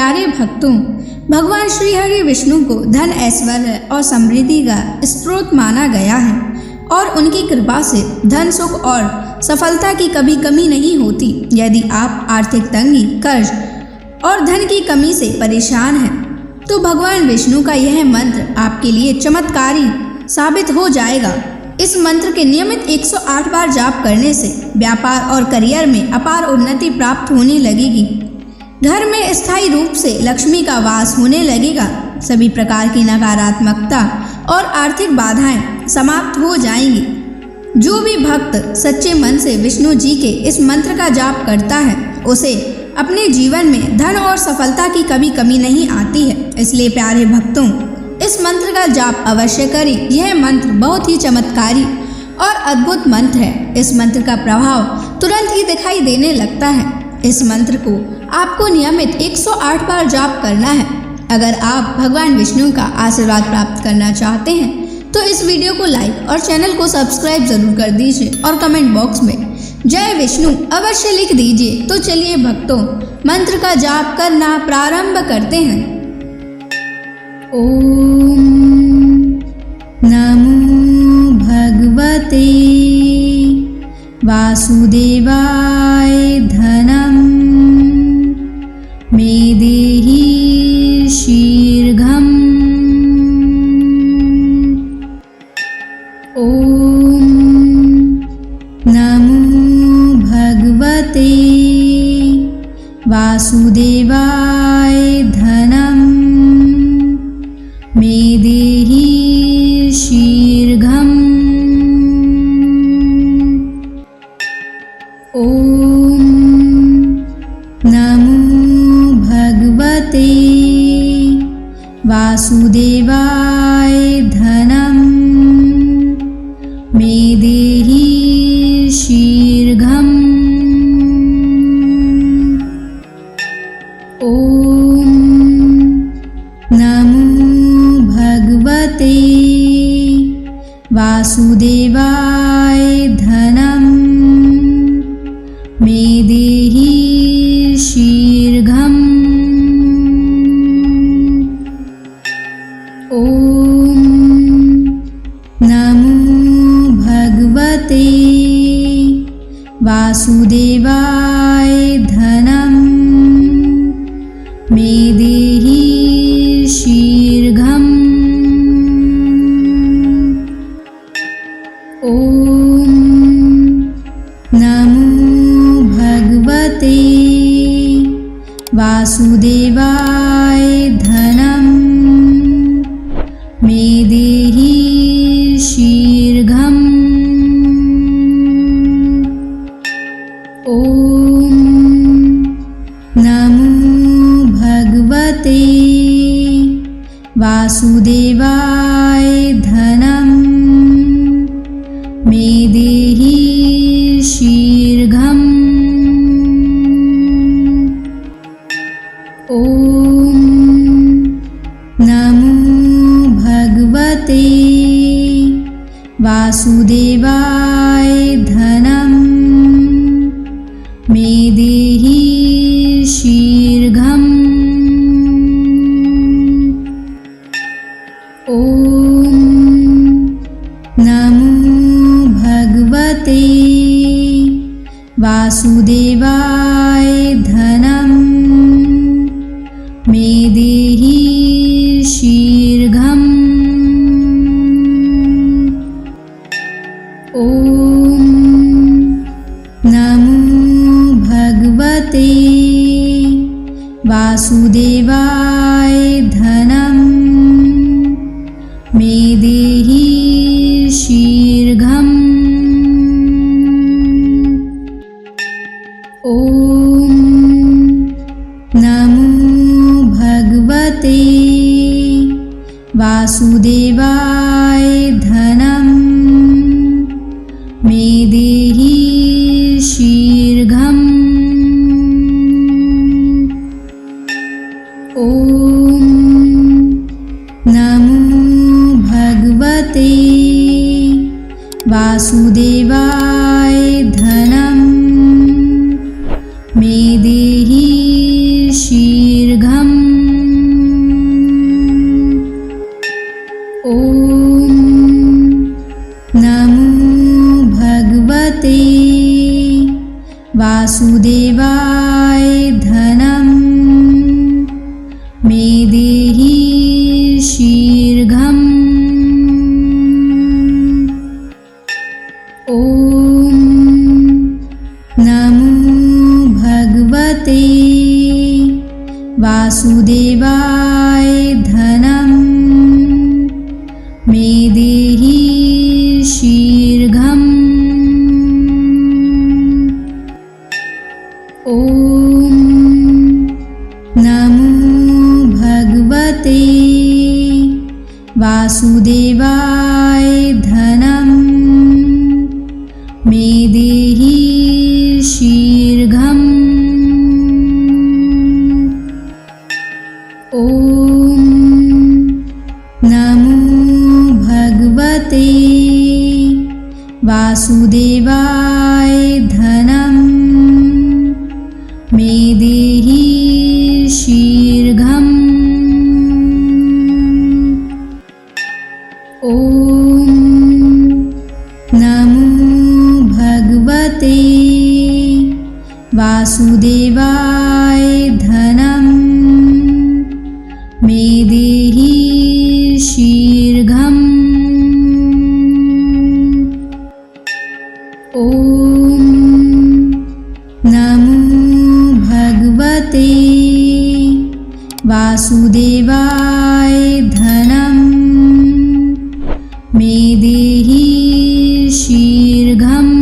प्यारे भक्तों, भगवान श्री हरि विष्णु को धन, ऐश्वर्य और समृद्धि का स्रोत माना गया है और उनकी कृपा से धन, सुख और सफलता की कभी कमी नहीं होती। यदि आप आर्थिक तंगी, कर्ज और धन की कमी से परेशान हैं, तो भगवान विष्णु का यह मंत्र आपके लिए चमत्कारी साबित हो जाएगा। इस मंत्र के नियमित 108 बार जाप करने से व्यापार और करियर में अपार उन्नति प्राप्त होने लगेगी। घर में स्थायी रूप से लक्ष्मी का वास होने लगेगा। सभी प्रकार की नकारात्मकता और आर्थिक बाधाएं समाप्त हो जाएंगी। जो भी भक्त सच्चे मन से विष्णु जी के इस मंत्र का जाप करता है, उसे अपने जीवन में धन और सफलता की कभी कमी नहीं आती है। इसलिए प्यारे भक्तों, इस मंत्र का जाप अवश्य करें। यह मंत्र बहुत ही चमत्कारी और अद्भुत मंत्र है। इस मंत्र का प्रभाव तुरंत ही दिखाई देने लगता है। इस मंत्र को आपको नियमित 108 बार जाप करना है। अगर आप भगवान विष्णु का आशीर्वाद प्राप्त करना चाहते हैं तो इस वीडियो को लाइक और चैनल को सब्सक्राइब जरूर कर दीजिए और कमेंट बॉक्स में जय विष्णु अवश्य लिख दीजिए। तो चलिए भक्तों, मंत्र का जाप करना प्रारंभ करते हैं। ओम नमो भगवते वासुदेवाय धनम मे देहि शीघ्रम्। ओम नमो भगवते वासुदेवाय धनम मे देहि शीघ्रम्। ओम नमो भगवते वासुदेवाय धनम मे देहि शीघ्रम्। ओम नमो भगवते वासुदेवाय धनम मे देहि शीघ्रम्। ओम नमो भगवते वासुदेवाय धनम मे देहि शीघ्रम्। ओम नमो भगवते वासुदेवाय धनम मे देहि शीघ्रम्। ओम नमो भगवते वासुदेवाय धनम मे देहि शीघ्रम्। ओम नमो भगवते वासुदेवाय धनम मे देहि शीघ्रम्। ओम नमो भगवते वासुदेवाय धनम मे देहि शीघ्रम्। ओम नमो भगवते वासुदेवाय धनम मे देहि शीघ्रम्। ओम नमो भगवते वासुदेवाय धनम मे देहि शीघ्रम्। ओम नमो भगवते वासुदेवाय धनम मे देहि शीघ्रम्। वासुदेवाय धनं मे देहि शीघ्रम्। ॐ नमो भगवते वासुदेवाय धनं मे देहि शीघ्रम्। ॐ नमो भगवते वासुदेवाय धनं मे देहि शीघ्रम्। ॐ नमो भगवते वासुदेवाय धनं मे देहि शीघ्रम्। ॐ नमो भगवते वासुदेवाय धनं मे देहि शीघ्रम्। ॐ नमो भगवते वासुदेवाय धनं मे देहि शीघ्रम्।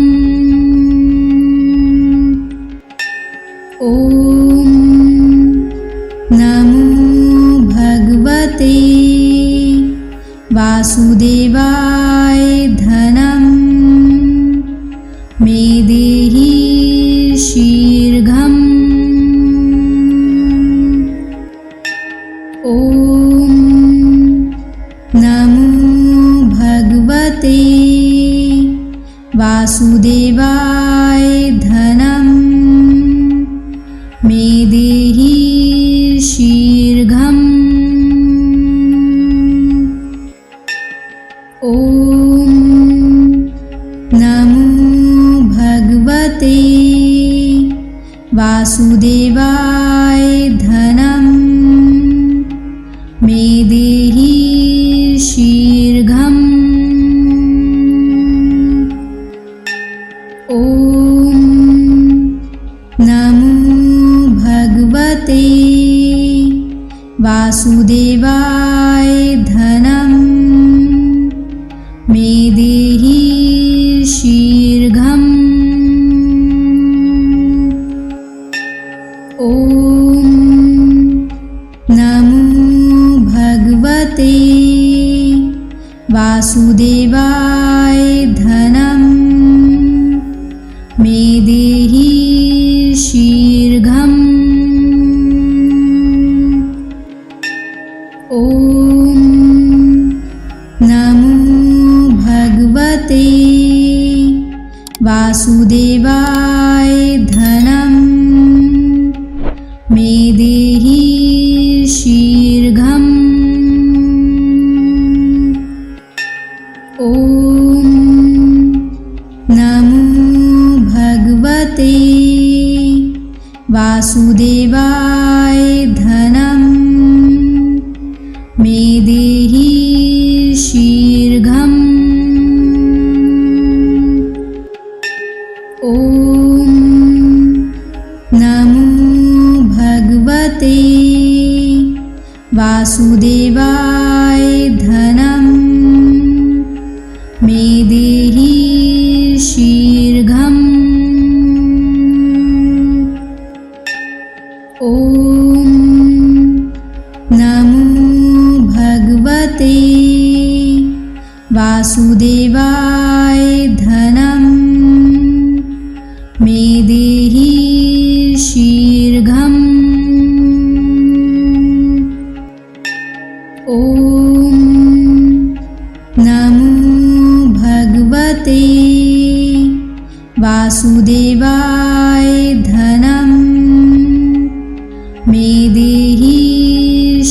ॐ नमो भगवते वासुदेवाय धनं मे देहि शीघ्रम्। ॐ नमो भगवते वासुदेवाय धनं मे देहि शीघ्रम्। ॐ नमो भगवते वासुदेवाय धनं मे देहि शीघ्रम्। ॐ नमो भगवते वासुदेवाय धनं मे देहि शीघ्रम्। ॐ नमो भगवते वासुदेवाय धनं मे देहि शीघ्रम्। ॐ नमो भगवते वासुदेवाय धनं मे देहि शीघ्रम्। ॐ नमो भगवते वासुदेवाय धनं मे देहि शीघ्रम्। ॐ नमो भगवते वासुदेवाय धनं मे देहि शीघ्रम्। ॐ नमो भगवते वासुदेवाय धनं मे देहि शीघ्रम्। ॐ नमो भगवते वासुदेवाय धनं मे देहि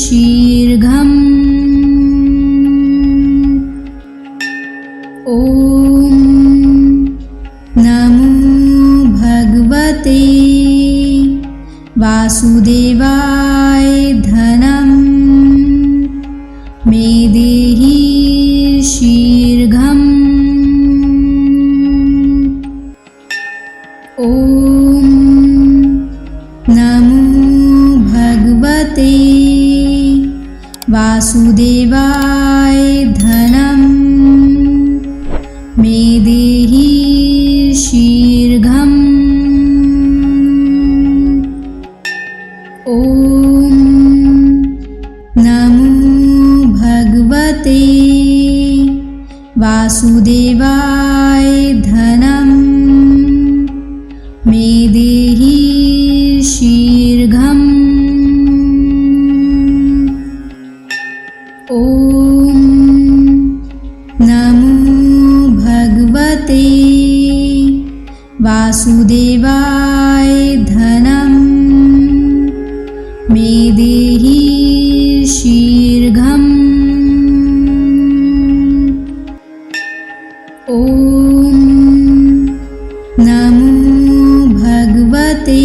शीघ्रम्। ॐ नमो भगवते वासुदेवाय धनं मे देहि शीघ्रम्। ॐ नमो भगवते वासुदेवाय धनं मे देहि शीघ्रम्। ॐ नमो भगवते वासुदेवाय धनं मे देहि शीघ्रम्। ॐ नमो भगवते वासुदेवाय धनं मे देहि शीघ्रम्। ॐ नमो भगवते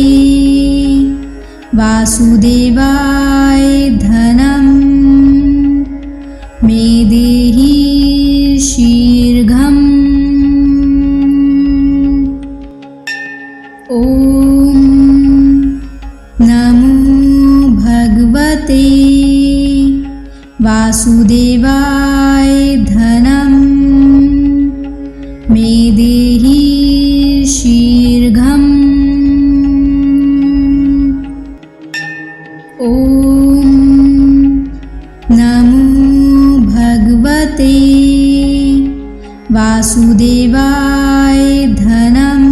वासुदेवाय धनं मे देहि शीघ्रम्। ॐ नमो भगवते वासुदेवाय धनं मे देहि शीघ्रम्। ॐ नमो भगवते वासुदेवाय धनं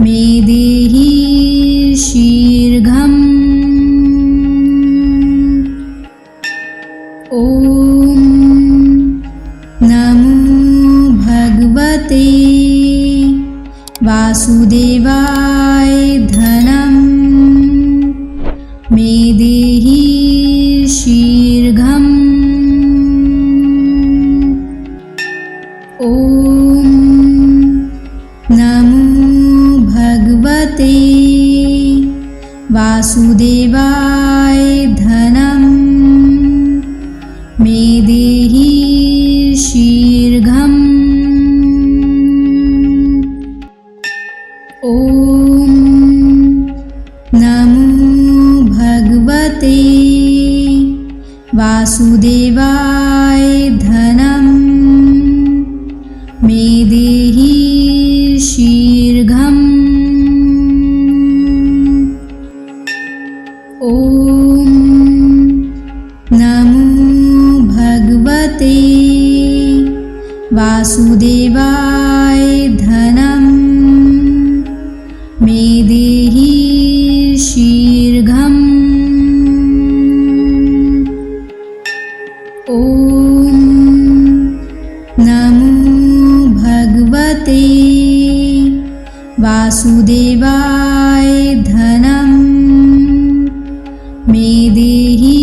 मे देहि शीघ्रम्। ॐ नमो भगवते वासुदेवाय धनं मे देहि शीघ्रम्। ॐ नमो भगवते वासुदेवाय धनं मे देहि शीघ्रम्। ॐ नमो भगवते वासुदेवाय धनं मे देहि शीघ्रम्। ॐ नमो भगवते वासुदेवाय धनं मे देहि शीघ्रम्। ॐ नमो भगवते वासुदेवाय धनं मे देहि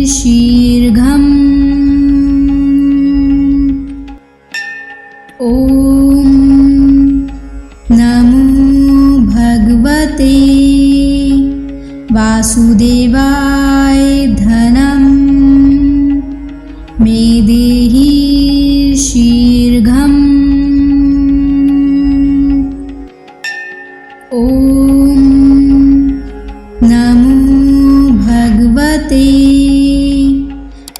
शीघ्रम्। ॐ नमो भगवते वासुदेवाय धनं मे देहि शीघ्रम्। ॐ नमो भगवते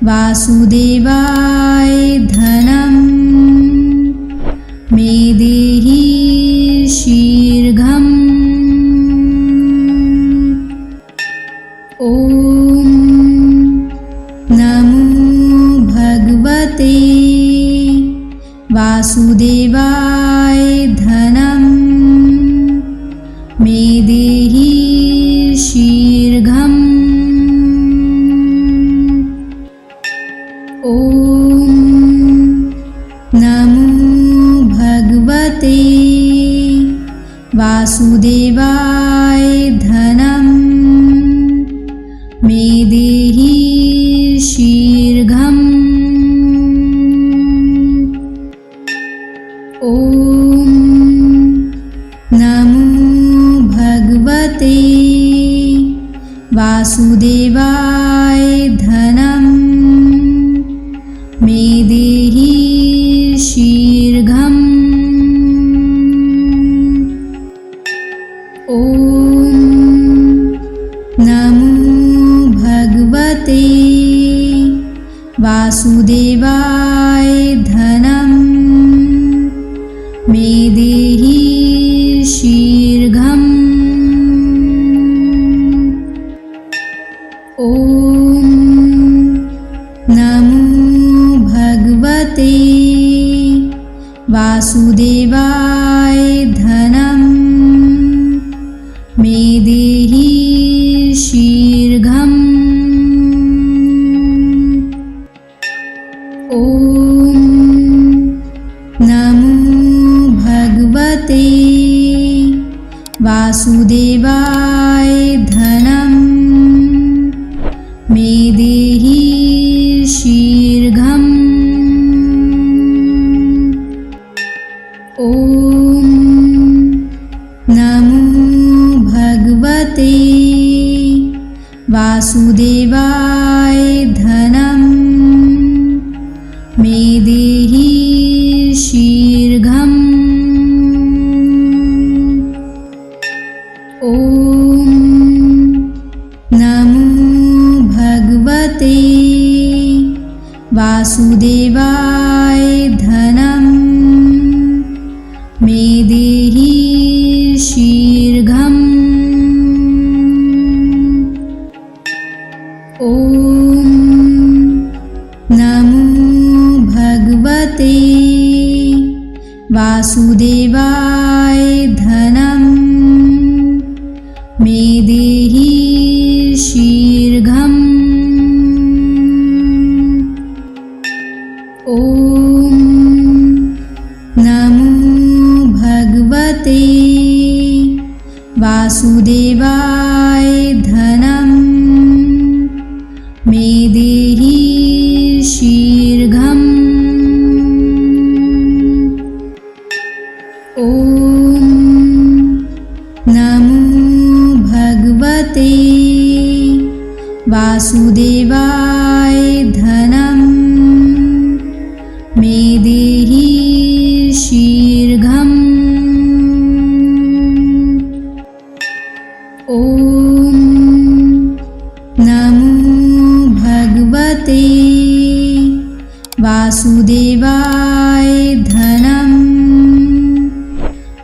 वासुदेवाय धनं मे देहि शीघ्रम्। ॐ नमो भगवते वासुदेवाय धनं मे देहि शीघ्रम्। ॐ नमो भगवते वासुदेवाय धनं मे देहि शीघ्रम्। ॐ नमो भगवते वासुदेवाय धनं मे देहि शीघ्रम्। ॐ नमो भगवते वासुदेवाय धनं मे देहि शीघ्रम्। ॐ नमो भगवते वासुदेवाय धनं मे देहि शीघ्रम्। ॐ नमो भगवते वासुदेवाय धनं मे देहि शीघ्रम्। ॐ नमो भगवते वासुदेवाय धनं मे देहि शीघ्रम्। ॐ नमो भगवते वासुदेवाय धनं मे देहि शीघ्रम्। ॐ नमो भगवते वासुदेवाय धनं मे देहि शीघ्रम्। ॐ नमो भगवते वासुदेवाय धनं मे देहि शीघ्रम्। ॐ नमो भगवते वासुदेवाय धनं मे देहि शीघ्रम्। ॐ नमो भगवते वासुदेवाय धनं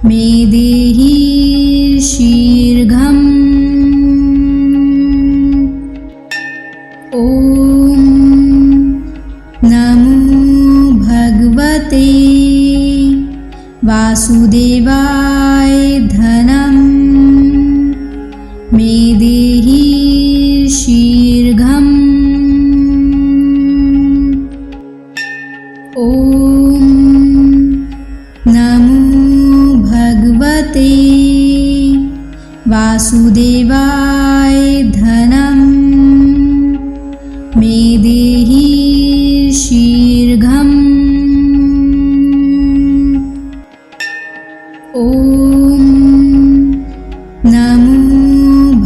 मे देहि शीघ्रम्। ॐ नमो भगवते वासुदेवाय धनं मे देहि शीघ्रम्। ॐ नमो भगवते वासुदेवाय धनं मे देहि शीघ्रम्। ॐ नमो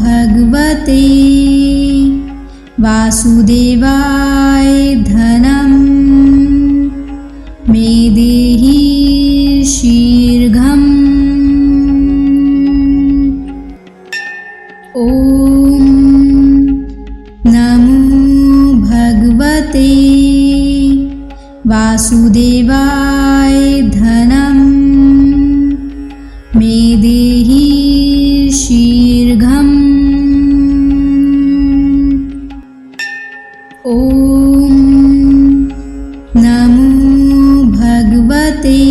भगवते वासुदेवाय धनं मे देहि शीघ्रम्। ॐ नमो भगवते वासुदेवाय धनं मे देहि शीघ्रम्। ॐ नमो भगवते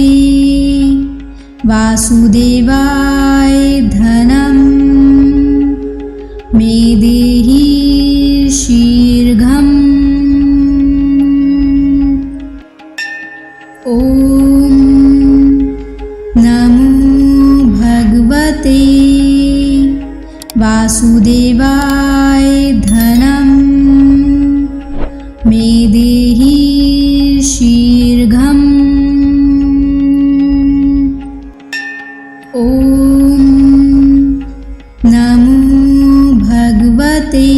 वासुदेवाय धनं मे देहि शीघ्रम्। ॐ नमो भगवते वासुदेवाय धनं मे देहि शीघ्रम्। ॐ नमो भगवते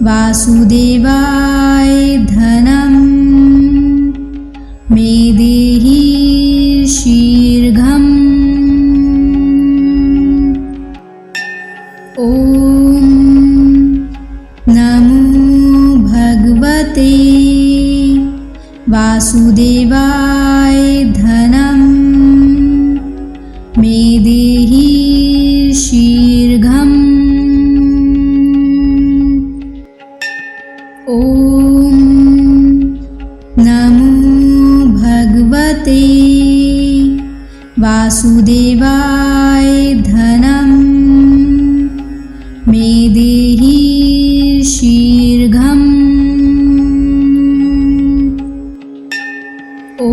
वासुदेवाय धनं मे देहि शीघ्रम्। ॐ नमो भगवते वासुदेवाय धनं मे देहि शीघ्रम्। ॐ नमो भगवते वासुदेवाय धनं मे देहि शीघ्रम्। ॐ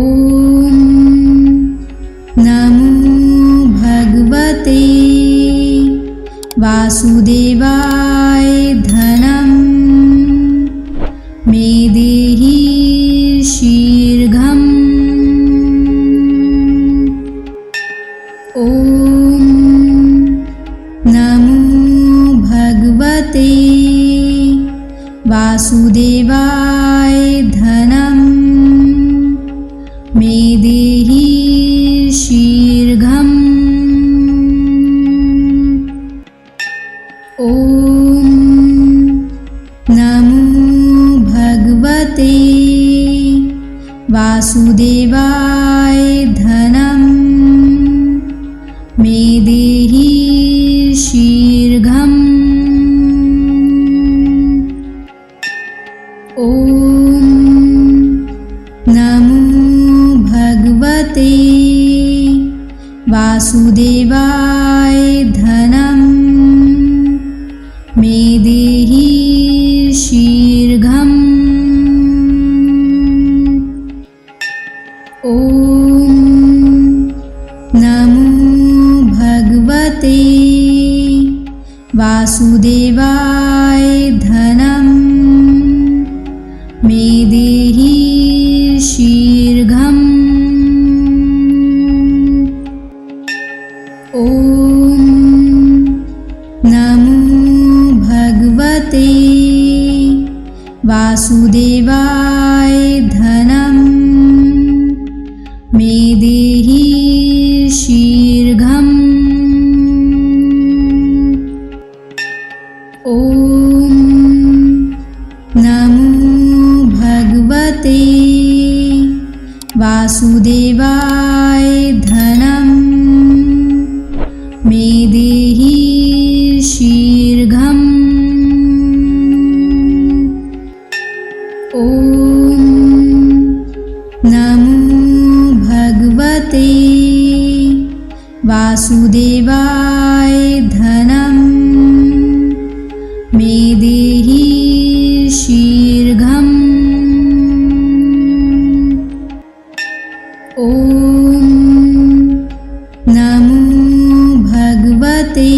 नमो भगवते वासुदेवाय धनं मे देहि शीघ्रम्। ॐ नमो भगवते वासुदेवाय धनं मे देहि शीघ्रम्। ॐ नमो भगवते वासुदेवाय धनं मे देहि शीघ्रम्। ॐ नमो भगवते वासुदेवाय धनं मे देहि शीघ्रम्। ॐ नमो भगवते वासुदेवाय धनं मे देहि शीघ्रम्। ॐ नमो भगवते वासुदेवाय धनं मे देहि शीघ्रम्। ॐ नमो भगवते वासुदेवाय धनं मे देहि शीघ्रम्। ॐ नमो भगवते वासुदेवाय धनं मे देहि शीघ्रम्। ॐ नमो भगवते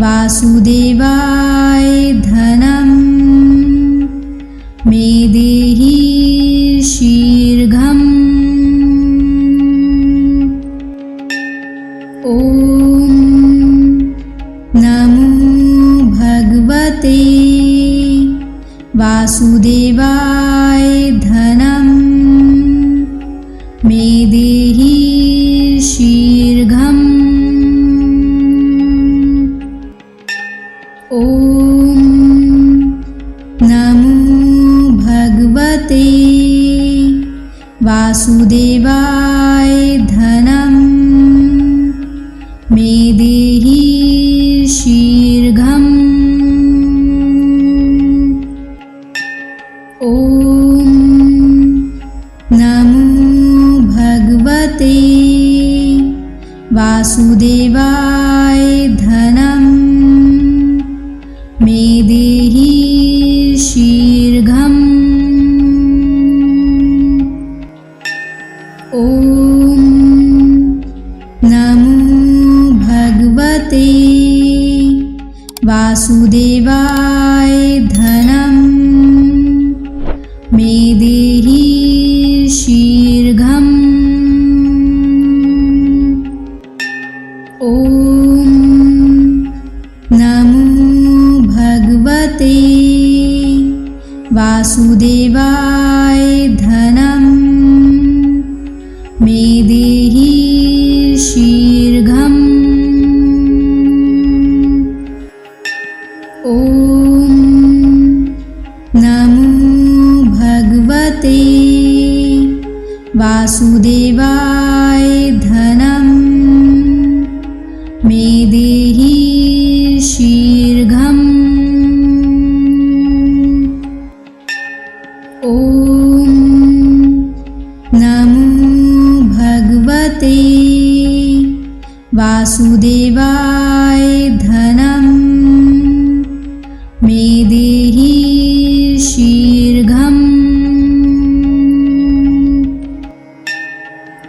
वासुदेवाय धनं मे देहि शीघ्रम्। ॐ नमो भगवते वासुदेवाय धनं मे देहि शीघ्रम्। ॐ नमो भगवते वासुदेवाय धनं मे देहि शीघ्रम्। ॐ नमो भगवते वासुदेवाय धनं मे देहि शीघ्रम्। ॐ नमो भगवते वासुदेवाय धनं मे देहि शीघ्रम्। ॐ नमो भगवते वासुदेवाय धनं मे देहि शीघ्रम्। ॐ नमो भगवते वासुदेवाय धनं मे देहि शीघ्रम्। ॐ नमो भगवते वासुदेवाय धनं मे देहि शीघ्रम्।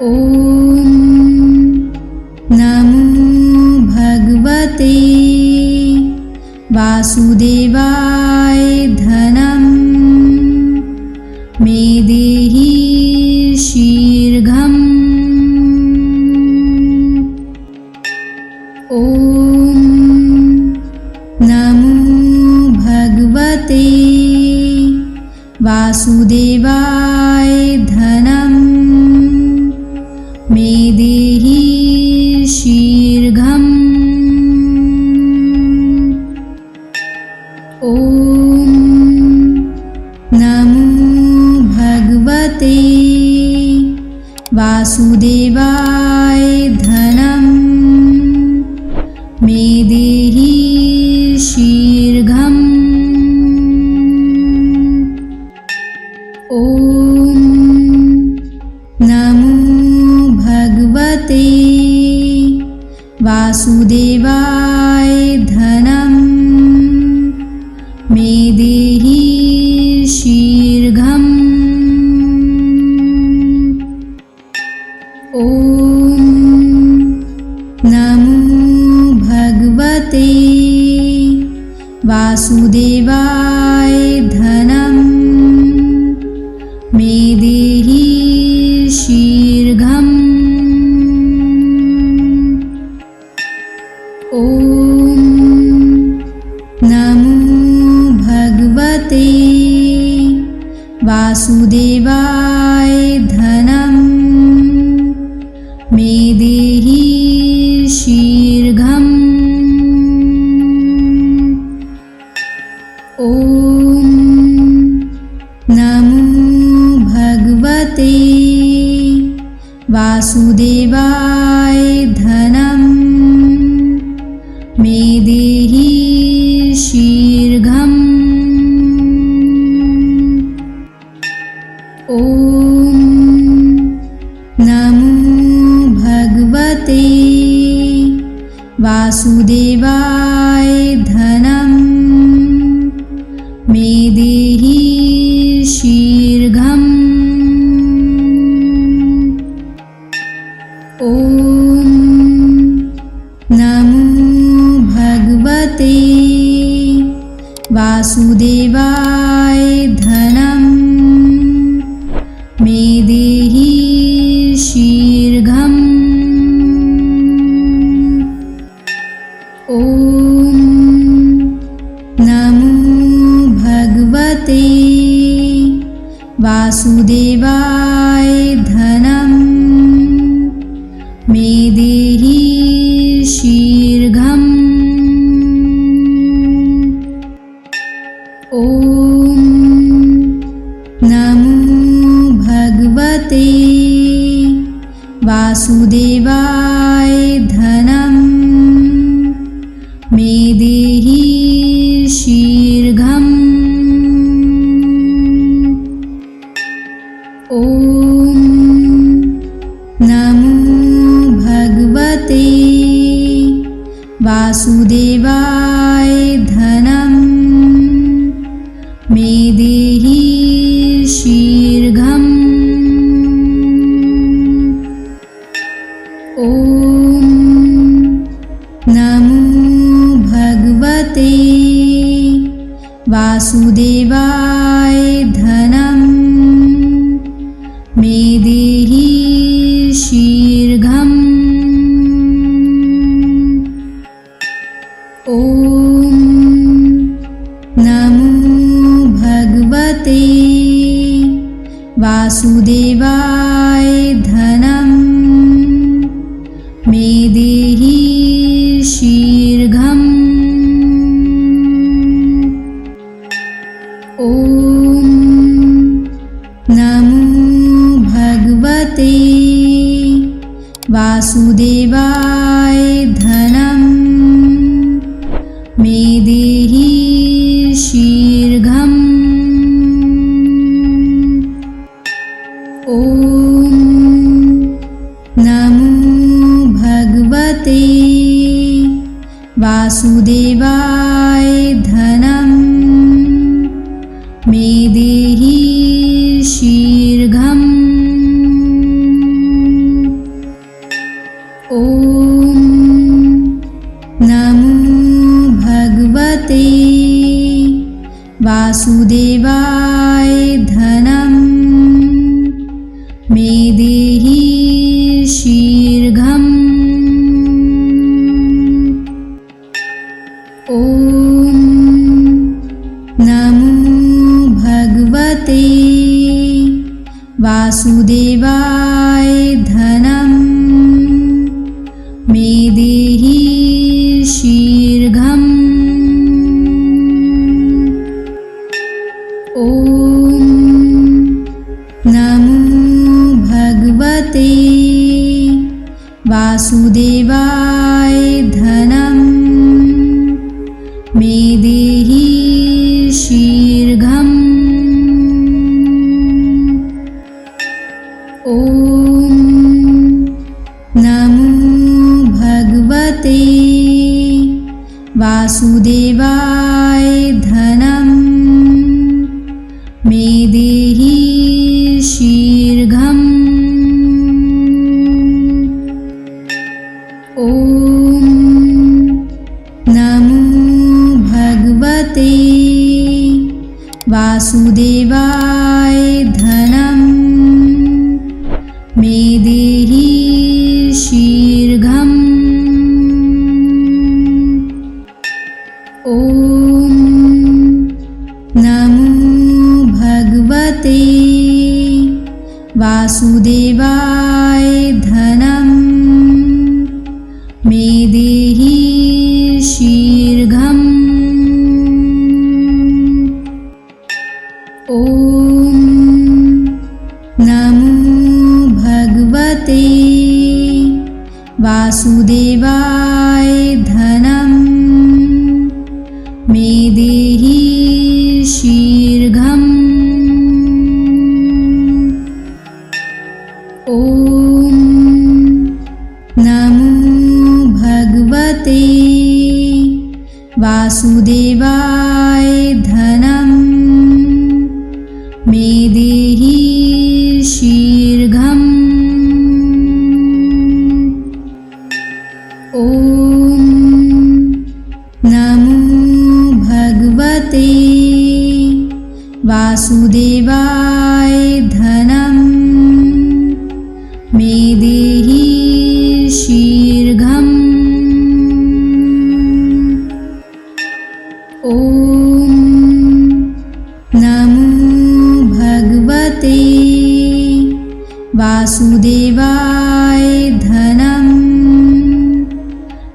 ॐ नमो भगवते वासुदेवाय धनं मे देहि शीघ्रम्। ॐ नमो भगवते वासुदेवाय धनं मे देहि शीघ्रम्। ॐ नमो भगवते वासुदेवाय धनं मे देहि शीघ्रम्। ॐ नमो भगवते वासुदेवाय धनं मे देहि शीघ्रम्। ॐ नमो भगवते वासुदेवाय धनं मे देहि शीघ्रम्। ॐ नमो भगवते वासुदेवाय धनं मे देहि शीघ्रम्। ॐ नमो भगवते वासुदेवाय धनं मे देहि शीघ्रम्। ॐ नमो भगवते वासुदेवाय धनं मे देहि शीघ्रम्। ॐ नमो भगवते वासुदेवाय धनं मे देहि शीघ्रम्। ॐ नमो भगवते वासुदेवाय धनं मे देहि शीघ्रम्। ॐ नमो भगवते वासुदेवाय धनं मे देहि शीघ्रम्। ॐ नमो भगवते वासुदेवाय धनं मे देहि शीघ्रम्। ॐ नमो भगवते वासुदेवाय धनं मे देहि शीघ्रम्। ॐ नमो भगवते वासुदेवाय धनं मे देहि शीघ्रम्। ॐ नमो भगवते वासुदेवाय धनं मे देहि शीघ्रम्। ॐ नमो भगवते वासुदेवाय धनं मे देहि शीघ्रम्। ॐ नमो भगवते वासुदेवाय धनं मे देहि शीघ्रम्। ॐ नमो भगवते वासुदेवाय धनं मे देहि शीघ्रम्। ॐ नमो भगवते वासुदेवाय धनं मे देहि शीघ्रम्। ॐ नमो भगवते वासुदेवाय धनं मे देहि शीघ्रम्। ॐ नमो भगवते वासुदेवाय धनं मे देहि शीघ्रम्। ॐ नमो भगवते वासुदेवाय धनं मे देहि शीघ्रम्। ॐ नमो भगवते वासुदेवाय धनं मे देहि शीघ्रम्। ॐ नमो भगवते वासुदेवाय धनं मे देहि शीघ्रम्। ॐ नमो भगवते वासुदेवाय धनं मे देहि शीघ्रम्। ॐ नमो भगवते वासुदेवाय धनं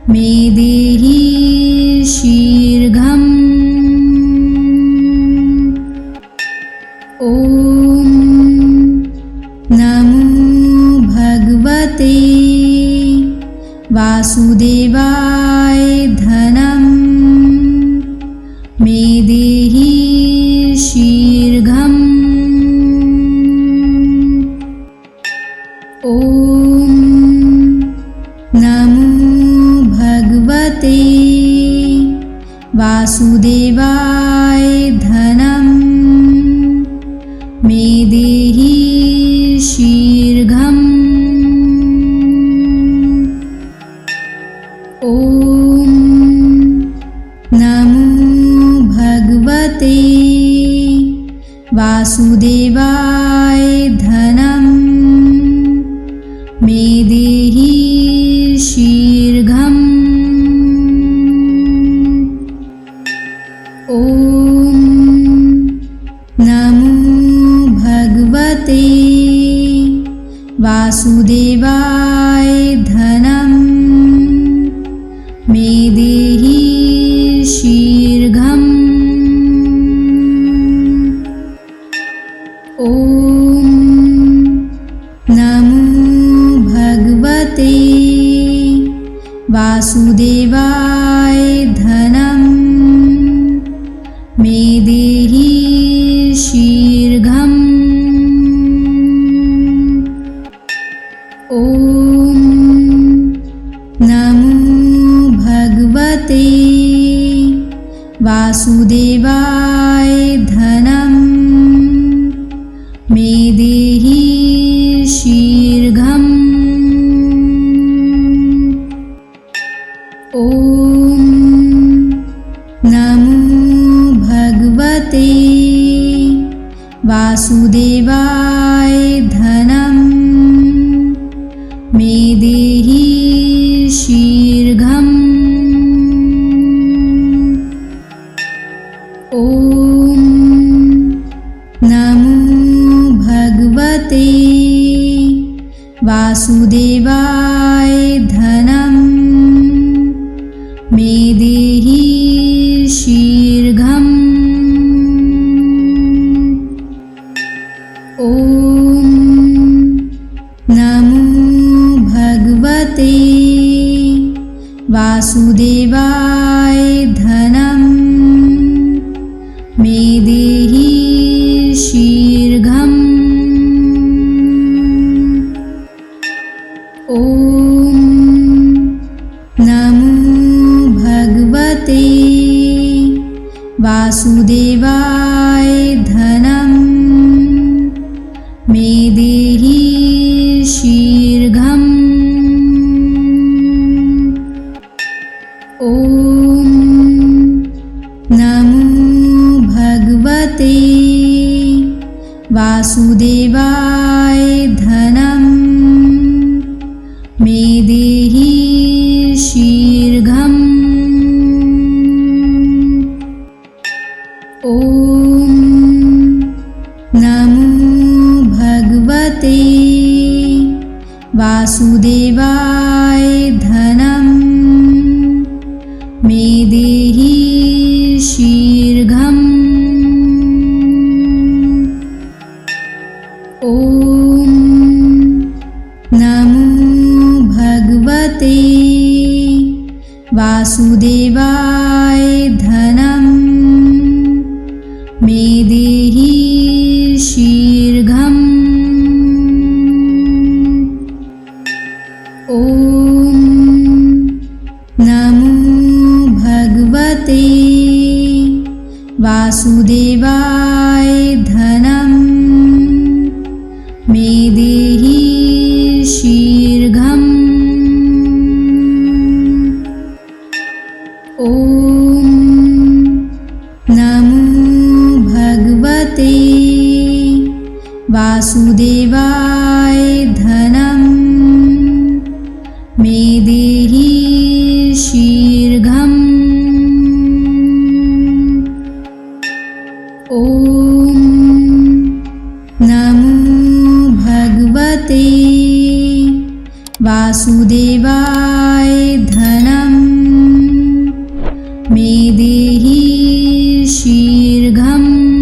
मे देहि शीघ्रम्। ॐ नमो भगवते वासुदेवाय धनं मे देहि शीघ्रम्। ॐ नमो भगवते वासुदेवाय धनं मे देहि शीघ्रम्। ॐ नमो भगवते वासुदेवाय धनं मे देहि शीघ्रम्। ॐ नमो वासुदेवाय धनं मे देहि शीघ्रम्। ॐ नमो भगवते वासुदेवाय धनं मे देहि शीघ्रम्। ॐ नमो भगवते वासुदेवाय धनं मे देहि शीघ्रम्। ॐ नमो भगवते वासुदेवाय धनं मे देहि शीघ्रम्। ॐ नमो भगवते वासुदेवाय धनं मे देहि शीघ्रम्। ॐ नमो भगवते वासुदेवाय धनं मे देहि शीघ्रम्। ॐ नमो भगवते वासुदेवाय धनं मे देहि शीघ्रम्। ॐ नमो भगवते वासुदेवाय धनं मे देहि शीघ्रम्। ॐ नमो भगवते वासुदेवाय धनं मे देहि शीघ्रम्। ॐ नमो भगवते वासुदेवाय धनं मे देहि शीघ्रम्। ॐ नमो भगवते वासुदेवाय धनं मे देहि शीघ्रम्। ॐ नमो भगवते वासुदेवाय धनं मे देहि शीघ्रम्। ॐ नमो भगवते वासुदेवाय धनं मे देहि शीघ्रम्।